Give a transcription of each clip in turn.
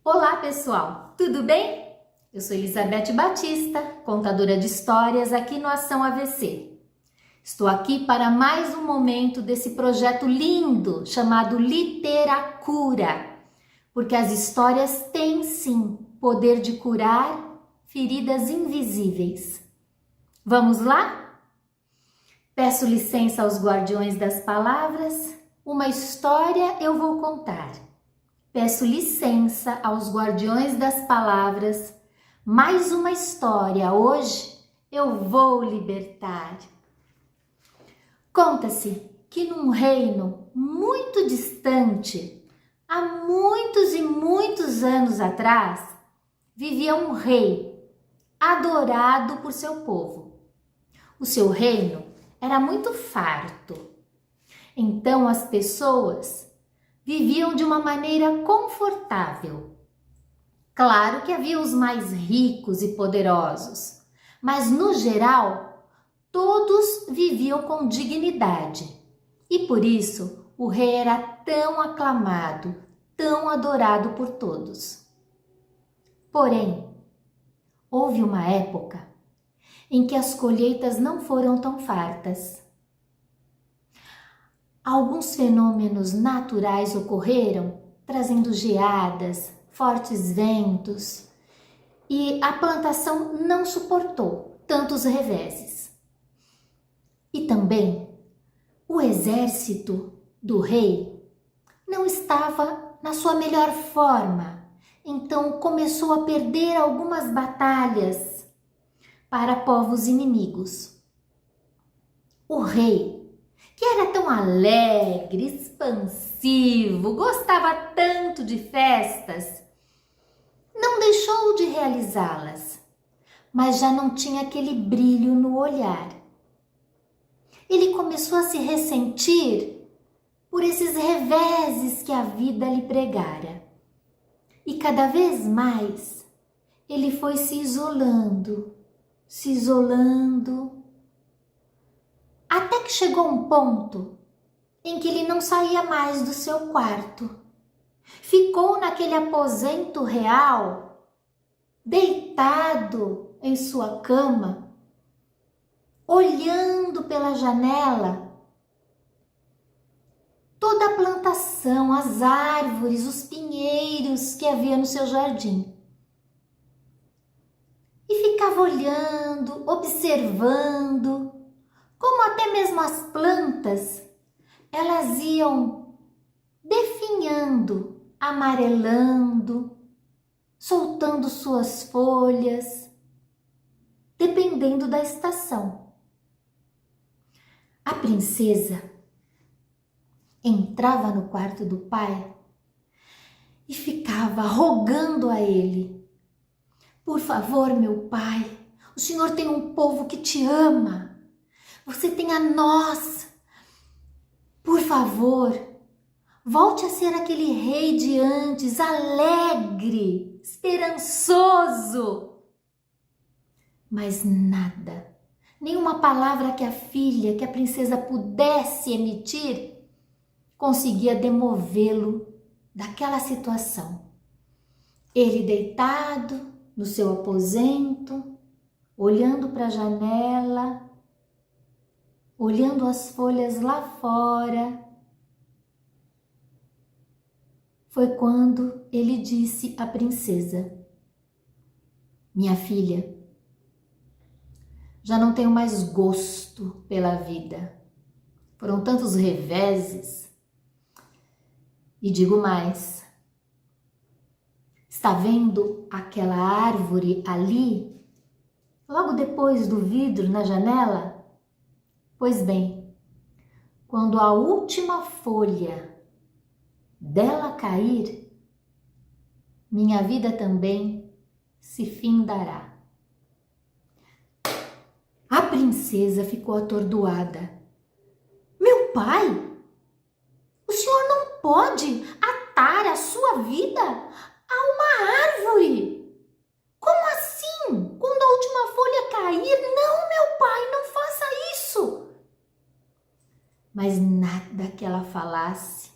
Olá, pessoal! Tudo bem? Eu sou Elizabeth Batista, contadora de histórias aqui no Ação AVC. Estou aqui para mais um momento desse projeto lindo chamado Literacura, porque as histórias têm sim poder de curar feridas invisíveis. Vamos lá? Peço licença aos guardiões das palavras, uma história eu vou contar. Peço licença aos guardiões das palavras, mais uma história hoje eu vou libertar. Conta-se que num reino muito distante, há muitos e muitos anos atrás, vivia um rei adorado por seu povo. O seu reino era muito farto, então as pessoas viviam de uma maneira confortável. Claro que havia os mais ricos e poderosos, mas no geral, todos viviam com dignidade. E por isso, o rei era tão aclamado, tão adorado por todos. Porém, houve uma época em que as colheitas não foram tão fartas. Alguns fenômenos naturais ocorreram, trazendo geadas, fortes ventos, e a plantação não suportou tantos reveses. E também o exército do rei não estava na sua melhor forma, então começou a perder algumas batalhas para povos inimigos. O rei, que era tão alegre, expansivo, gostava tanto de festas, não deixou de realizá-las, mas já não tinha aquele brilho no olhar. Ele começou a se ressentir por esses reveses que a vida lhe pregara. E cada vez mais ele foi se isolando, até que chegou um ponto em que ele não saía mais do seu quarto. Ficou naquele aposento real, deitado em sua cama, olhando pela janela toda a plantação, as árvores, os pinheiros que havia no seu jardim. E ficava olhando, observando, como até mesmo as plantas, elas iam definhando, amarelando, soltando suas folhas, dependendo da estação. A princesa entrava no quarto do pai e ficava rogando a ele: "Por favor, meu pai, o senhor tem um povo que te ama. Você tem a nós. Por favor, volte a ser aquele rei de antes, alegre, esperançoso." Mas nada, nenhuma palavra que a filha, que a princesa pudesse emitir, conseguia demovê-lo daquela situação. Ele deitado no seu aposento, olhando para a janela, olhando as folhas lá fora, foi quando ele disse à princesa: "Minha filha, já não tenho mais gosto pela vida. Foram tantos reveses. E digo mais, está vendo aquela árvore ali, logo depois do vidro na janela? Pois bem, quando a última folha dela cair, minha vida também se findará." A princesa ficou atordoada. "Meu pai, o senhor não pode atar a sua vida a uma árvore. Como assim? Quando a última folha cair? Não, meu pai, não faça isso." Mas nada que ela falasse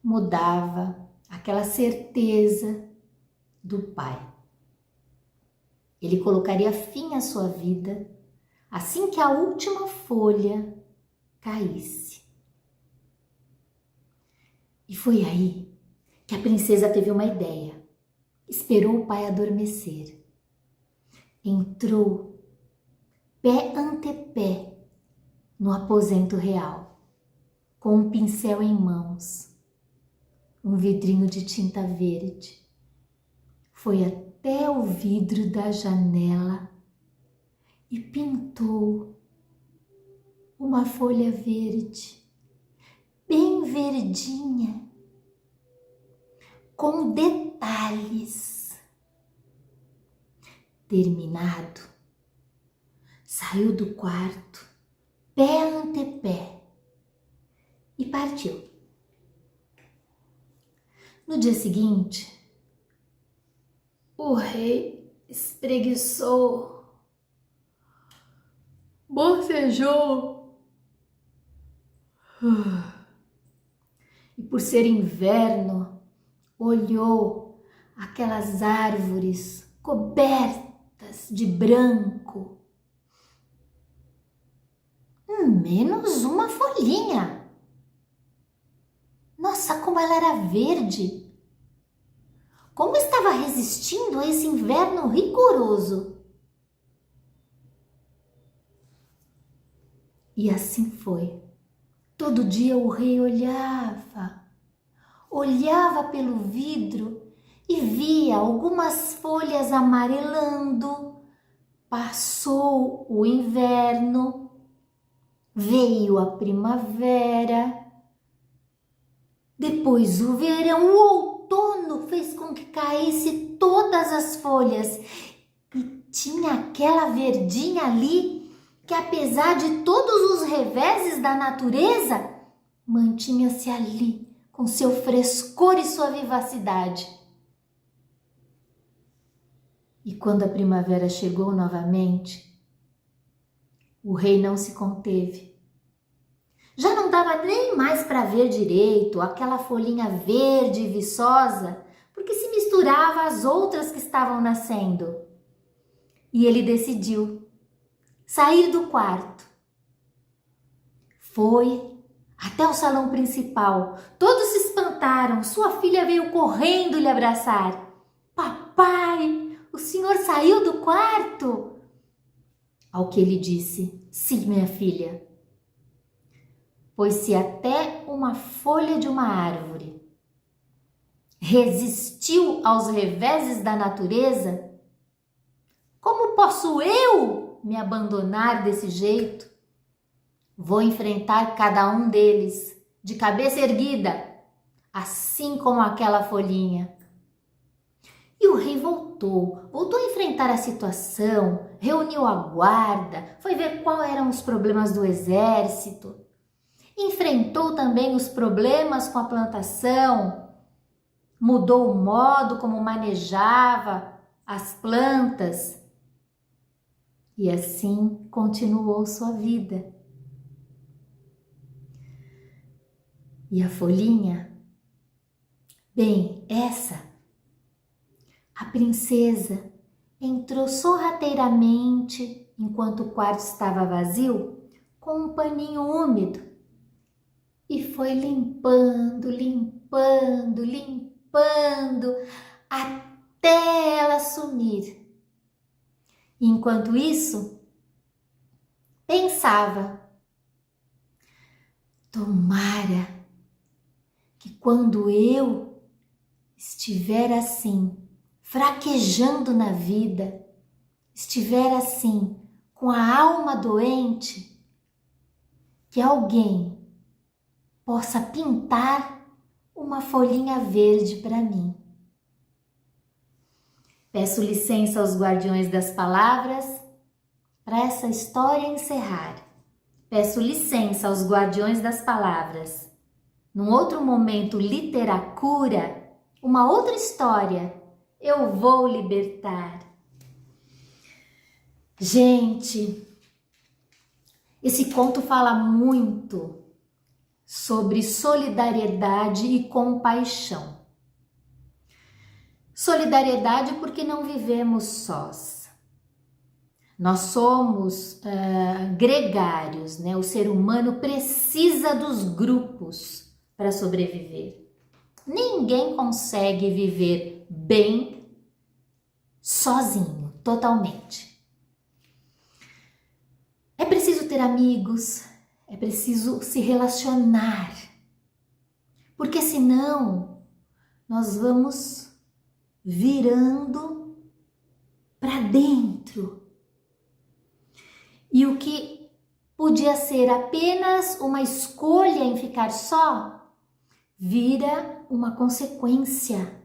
mudava aquela certeza do pai. Ele colocaria fim à sua vida assim que a última folha caísse. E foi aí que a princesa teve uma ideia. Esperou o pai adormecer. Entrou pé ante pé no aposento real, com um pincel em mãos, um vidrinho de tinta verde. Foi até o vidro da janela e pintou uma folha verde, bem verdinha, com detalhes. Terminado, saiu do quarto, pé ante pé, e partiu. No dia seguinte, o rei espreguiçou, bocejou. E por ser inverno, olhou aquelas árvores cobertas de branco. Menos uma folhinha. Nossa, como ela era verde! Como estava resistindo a esse inverno rigoroso? E assim foi. Todo dia o rei olhava pelo vidro e via algumas folhas amarelando. Passou o inverno, veio a primavera, depois o verão, o outono fez com que caísse todas as folhas e tinha aquela verdinha ali que, apesar de todos os reveses da natureza, mantinha-se ali com seu frescor e sua vivacidade. E quando a primavera chegou novamente, o rei não se conteve. Já não dava nem mais para ver direito aquela folhinha verde e viçosa, porque se misturava às outras que estavam nascendo. E ele decidiu sair do quarto. Foi até o salão principal. Todos se espantaram. Sua filha veio correndo lhe abraçar. Papai, o senhor saiu do quarto? Ao que ele disse: sim, minha filha. Pois se até uma folha de uma árvore resistiu aos reveses da natureza, como posso eu me abandonar desse jeito? Vou enfrentar cada um deles de cabeça erguida, assim como aquela folhinha. E o rei voltou a enfrentar a situação, reuniu a guarda, foi ver quais eram os problemas do exército, enfrentou também os problemas com a plantação, mudou o modo como manejava as plantas e assim continuou sua vida. E a folhinha? Bem, a princesa entrou sorrateiramente, enquanto o quarto estava vazio, com um paninho úmido e foi limpando até ela sumir. Enquanto isso, pensava: tomara que quando eu estiver assim, fraquejando na vida, estiver assim, com a alma doente, que alguém possa pintar uma folhinha verde para mim. Peço licença aos guardiões das palavras para essa história encerrar. Peço licença aos guardiões das palavras. Num outro momento literacura, uma outra história, eu vou libertar. Gente, esse conto fala muito sobre solidariedade e compaixão. Solidariedade porque não vivemos sós. Nós somos gregários, né? O ser humano precisa dos grupos para sobreviver. Ninguém consegue viver bem sozinho, totalmente. É preciso ter amigos, é preciso se relacionar, porque senão nós vamos virando para dentro. E o que podia ser apenas uma escolha em ficar só, vira uma consequência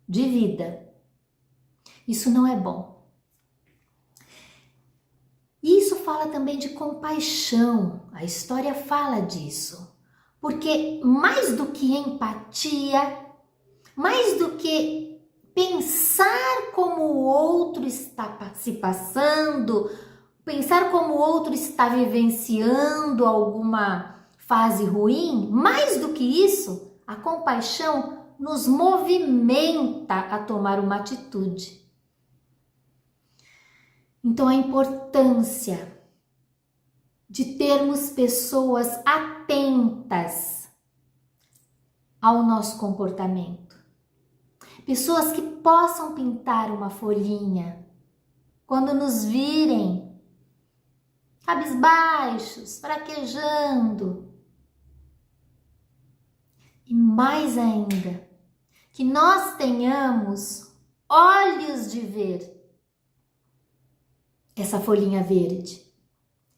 de vida. Isso não é bom. Isso fala também de compaixão, a história fala disso, porque mais do que empatia, mais do que pensar como o outro está se passando, pensar como o outro está vivenciando alguma fase ruim, mais do que isso, a compaixão nos movimenta a tomar uma atitude. Então, a importância de termos pessoas atentas ao nosso comportamento. Pessoas que possam pintar uma folhinha quando nos virem cabisbaixos, fraquejando. E mais ainda, que nós tenhamos olhos de ver essa folhinha verde,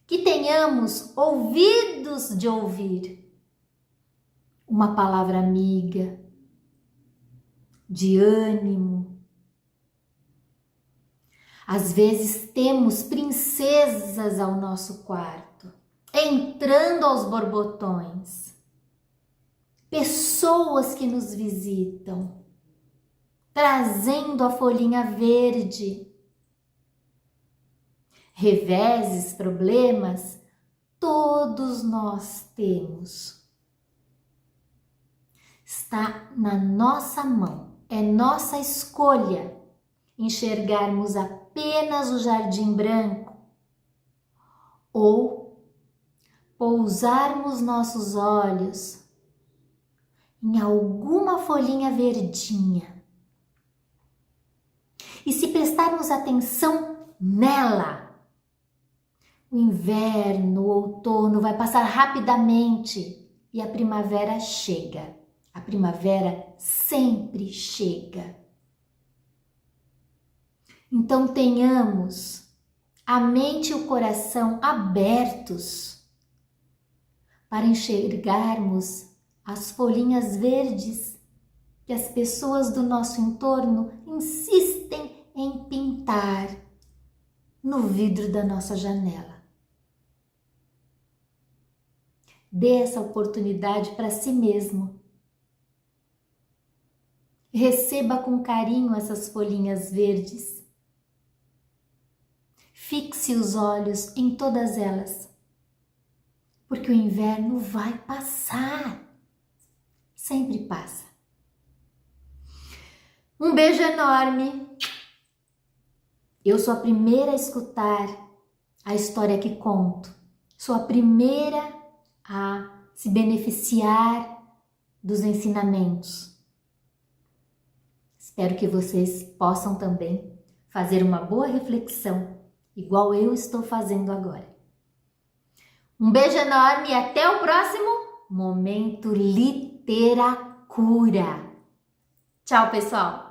que tenhamos ouvidos de ouvir uma palavra amiga, de ânimo. Às vezes temos princesas ao nosso quarto, entrando aos borbotões, pessoas que nos visitam, trazendo a folhinha verde. Reveses, problemas, todos nós temos. Está na nossa mão, é nossa escolha enxergarmos apenas o jardim branco ou pousarmos nossos olhos em alguma folhinha verdinha e se prestarmos atenção nela. O inverno, o outono vai passar rapidamente e a primavera chega. A primavera sempre chega. Então tenhamos a mente e o coração abertos para enxergarmos as folhinhas verdes que as pessoas do nosso entorno insistem em pintar no vidro da nossa janela. Dê essa oportunidade para si mesmo. Receba com carinho essas folhinhas verdes. Fixe os olhos em todas elas, porque o inverno vai passar. Sempre passa. Um beijo enorme. Eu sou a primeira a escutar a história que conto. Sou a primeira a se beneficiar dos ensinamentos. Espero que vocês possam também fazer uma boa reflexão, igual eu estou fazendo agora. Um beijo enorme e até o próximo Momento Literacura. Tchau, pessoal!